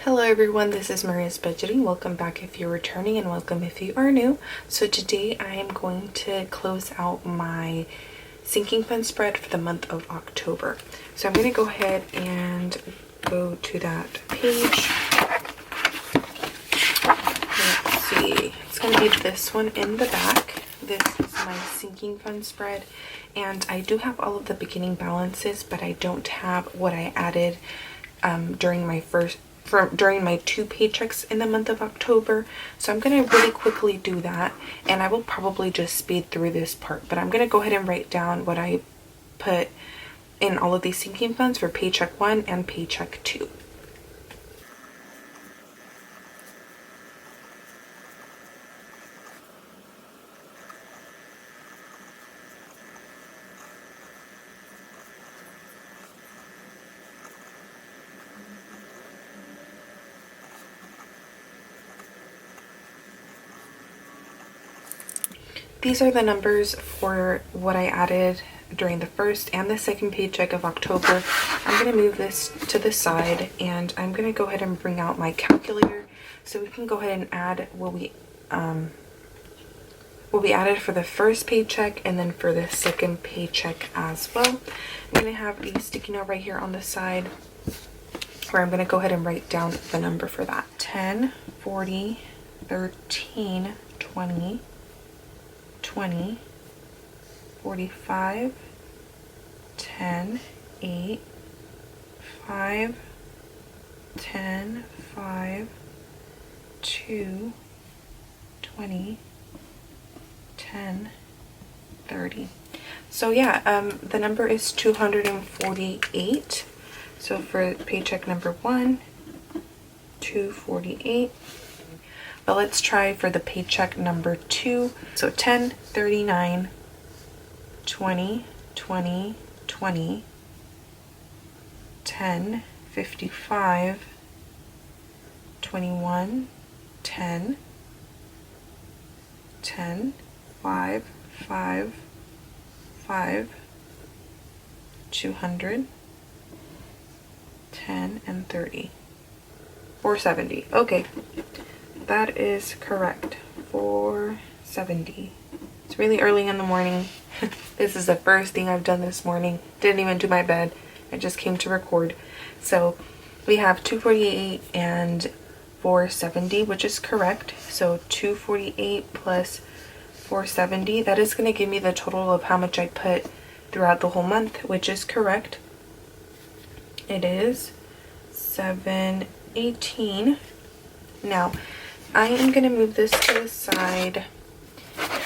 Hello everyone, this is Maria's Budgeting. Welcome back if you're returning and welcome if you are new. So today I am going to close out my sinking fund spread for the month of October. So I'm going to go ahead and go to that page. Let's see, it's going to be this one in the back. This is my sinking fund spread, and I do have all of the beginning balances, but I don't have what I added during my two paychecks in the month of October. So I'm going to really quickly do that, and I will probably just speed through this part, but I'm going to go ahead and write down what I put in all of these sinking funds for paycheck 1 and paycheck 2. These are the numbers for what I added during the first and the second paycheck of October. I'm going to move this to the side, and I'm going to go ahead and bring out my calculator so we can go ahead and add what we added for the first paycheck and then for the second paycheck as well. I'm going to have a sticky note right here on the side where I'm going to go ahead and write down the number for that. 10, 40, 13, 20, 20, 45, 10, 8, 5, 10, 5, 2, 20, 10, 30. So yeah, the number is 248. So for paycheck number 1, 248. But let's try for the paycheck number 2. So 10, 39, 20, 20, 20, 10, 55, 21, 10, 10, 5, 5, 5, 200, 10, and 30. 470. Okay. That is correct. 470. It's really early in the morning. This is the first thing I've done this morning. Didn't even do my bed. I just came to record. So we have 248 and 470, which is correct. So 248 plus 470, that is going to give me the total of how much I put throughout the whole month, which is correct. It is 718. Now I am going to move this to the side.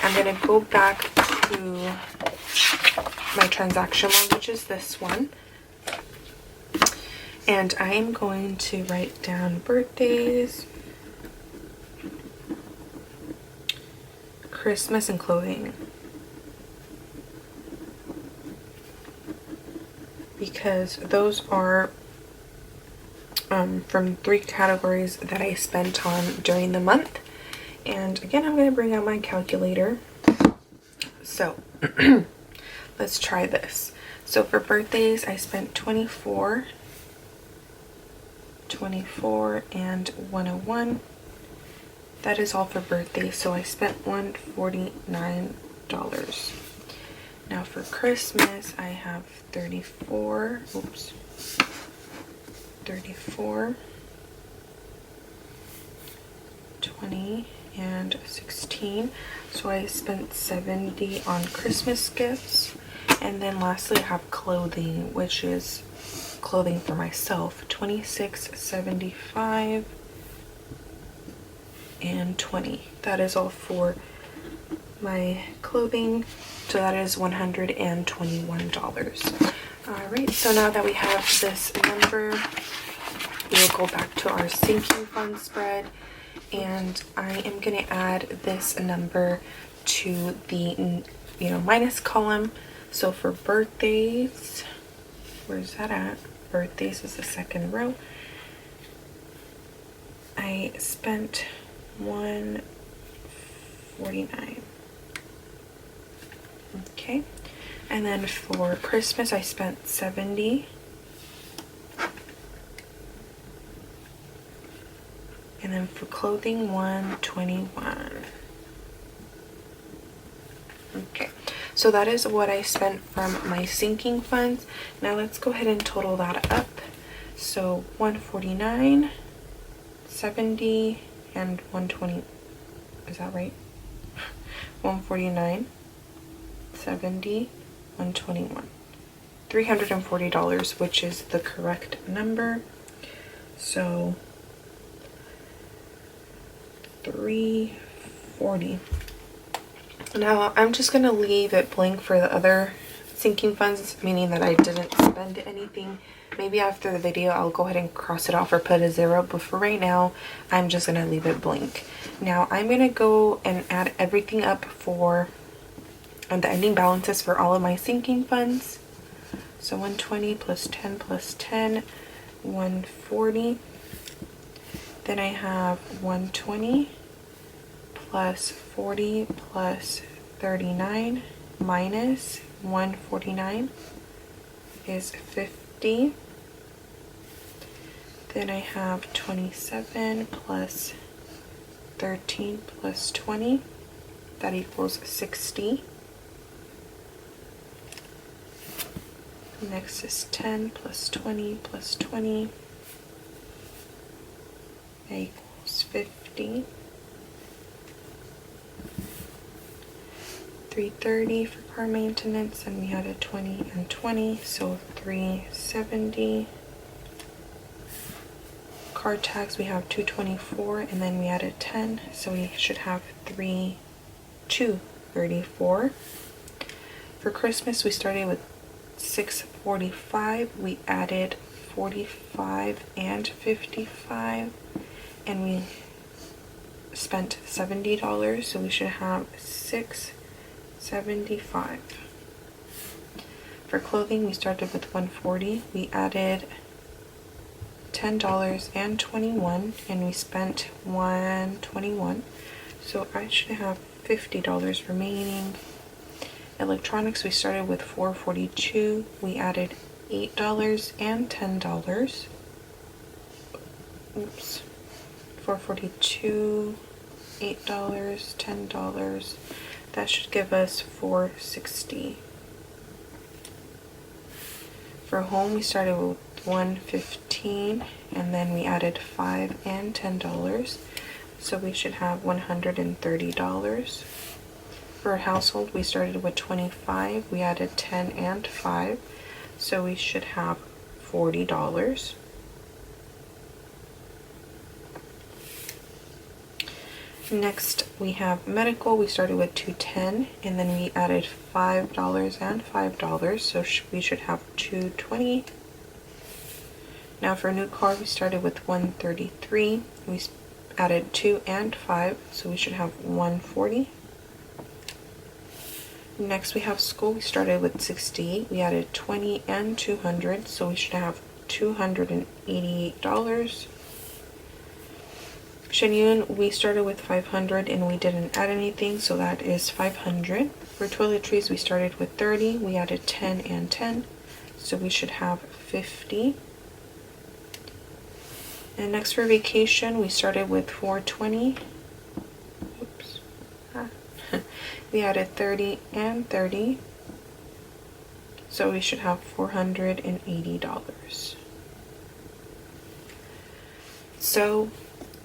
I'm going to go back to my transaction log, which is this one. And I am going to write down birthdays, Christmas, and clothing. Because those are from 3 categories that I spent on during the month. And again, I'm going to bring out my calculator. So let's try this. So for birthdays, I spent 24, and 101. That is all for birthdays. So I spent $149. Now for Christmas, I have 34, 20, and 16. So I spent 70 on Christmas gifts. And then lastly, I have clothing, which is clothing for myself, 26.75 and 20. That is all for my clothing. So that is $121. Alright, so now that we have this number, we'll go back to our sinking fund spread, and I am going to add this number to the minus column. So for birthdays, where's that at? Birthdays is the second row. I spent $149. Okay, and then for Christmas I spent 70. And then for clothing, 121. Okay, so that is what I spent from my sinking funds. Now let's go ahead and total that up. So 149, 70, and 120. Is that right? 149, 70, 121. $340, which is the correct number. So 340. Now I'm just gonna leave it blank for the other sinking funds, meaning that I didn't spend anything. Maybe after the video I'll go ahead and cross it off or put a 0, but for right now I'm just gonna leave it blank. Now I'm gonna go and add everything up for the ending balances for all of my sinking funds. So 120 plus 10 plus 10, 140. Then I have 120 plus 40 plus 39 minus 149 is 50. Then I have 27 plus 13 plus 20. That equals 60. Next is 10 plus 20 plus 20. That equals 50. 330 for car maintenance, and we had a 20 and 20, so 370. Car tax, we have 224, and then we added 10, so we should have 234. For Christmas, we started with 645. We added 45 and 55, and we spent $70, so we should have 675. For clothing, we started with 140. We added $10 and 21, and we spent 121. So I should have $50 remaining. Electronics, we started with 442. We added $8 and $10. Oops. 442, $8, $10. That should give us $460. For home, we started with 115, and then we added $5 and $10, so we should have $130. For household, we started with 25, we added 10 and 5, so we should have $40. Next, we have medical. We started with 210, and then we added $5 and $5, so we should have $220. Now for a new car, we started with 133. We added 2 and 5, so we should have $140. Next, we have school. We started with 68. We added 20 and 200, so we should have $288. Shenyun, we started with 500 and we didn't add anything, so that is 500. For toiletries, we started with 30. We added 10 and 10, so we should have 50. And next for vacation, we started with 420. Oops. We added 30 and 30, so we should have $480. So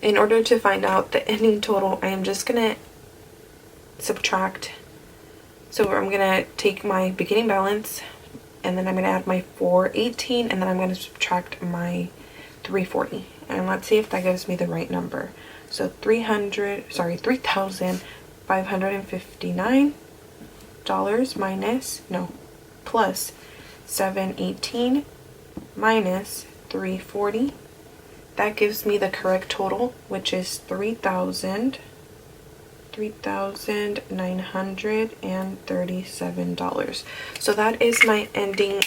in order to find out the ending total, I am just gonna subtract. So I'm gonna take my beginning balance, and then I'm gonna add my 418, and then I'm gonna subtract my 340, and let's see if that gives me the right number. So $3,559 plus 718 minus 340. That gives me the correct total, which is $3,937. So that is my ending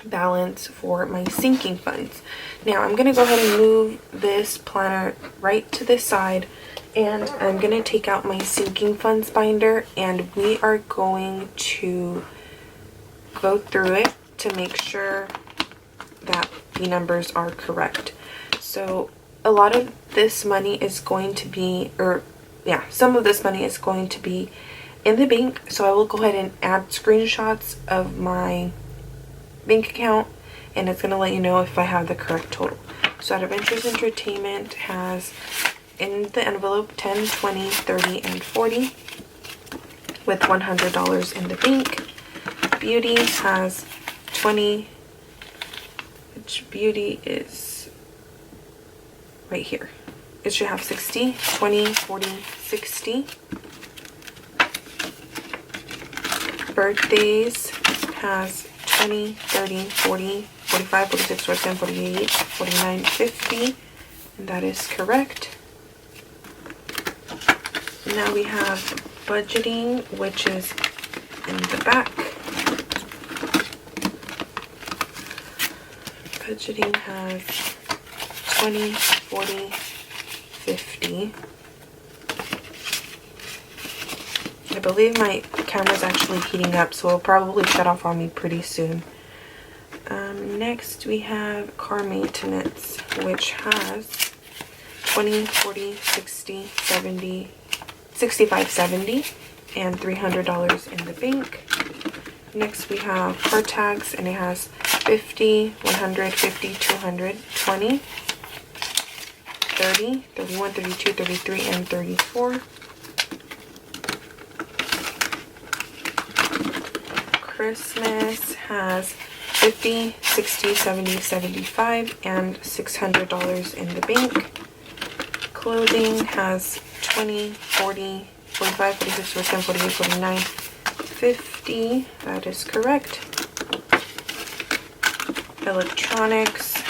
balance for my sinking funds. Now I'm gonna go ahead and move this planner right to this side, and I'm gonna take out my sinking funds binder, and we are going to go through it to make sure that the numbers are correct. So a lot of this money is going to be, or yeah, some of this money is going to be in the bank. So I will go ahead and add screenshots of my bank account, and it's going to let you know if I have the correct total. So Adventures Entertainment has in the envelope 10, 20, 30, and 40 with $100 in the bank. Beauty has 20, which Beauty is right here. It should have 60, 20, 40, 60. Birthdays has 20, 30, 40, 45, 46, 47, 48, 49, 50. And that is correct. Now we have budgeting, which is in the back. Budgeting has 20, 40, 50. I believe my camera's actually heating up, so it'll probably shut off on me pretty soon. Next we have car maintenance, which has 20, 40, 60, 70, 65, 70, and $300 in the bank. Next we have car tags, and it has 50, 100, 50, 200, 20, 30, 31, 32, 33, and 34. Christmas has 50, 60, 70, 75, and $600 in the bank. Clothing has 20, 40, 45, 46, 47, 48, 49, 50. That is correct. Electronics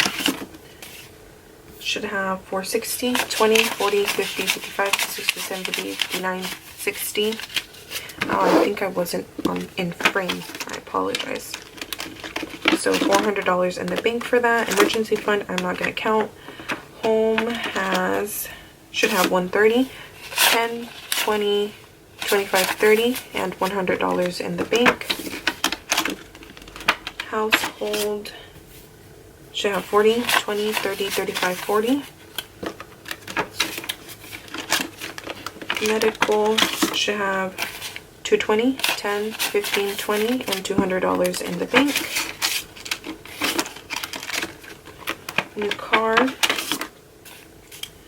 should have 460, 20, 40, 50, 55, 60, 70, 89, 60. Oh, I think I wasn't in frame. I apologize. So $400 in the bank for that. Emergency fund, I'm not going to count. Home should have 130, 10, 20, 25, 30, and $100 in the bank. Household should have 40, 20, 30, 35, 40. Medical should have 220, 10, 15, 20, and $200 in the bank. New car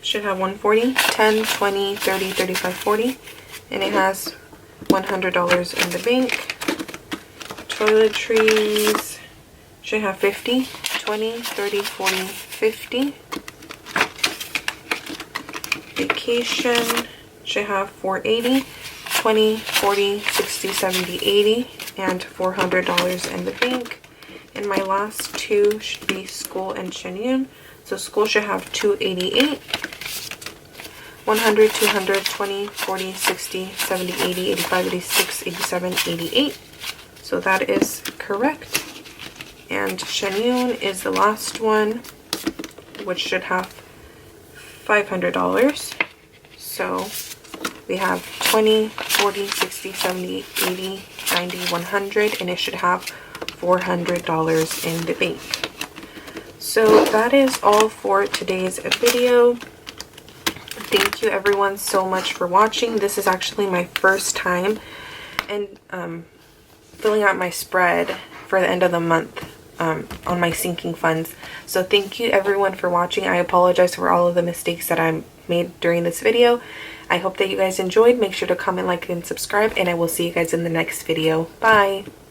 should have 140, 10, 20, 30, 35, 40, and it has $100 in the bank. Toiletries should have 50, 20, 30, 40, 50. Vacation should have 480, 20, 40, 60, 70, 80, and $400 in the bank. And my last two should be school and Shenyun. So school should have 288, 100, 200, 20, 40, 60, 70, 80, 85, 86, 87, 88. So that is correct. And Shenyun is the last one, which should have $500. So we have 20, 40, 60, 70, 80, 90, 100, and it should have $400 in the bank. So that is all for today's video. Thank you everyone so much for watching. This is actually my first time and filling out my spread for the end of the month on my sinking funds. So thank you everyone for watching. I apologize for all of the mistakes that I made during this video. I hope that you guys enjoyed. Make sure to comment, like, and subscribe, and I will see you guys in the next video. Bye!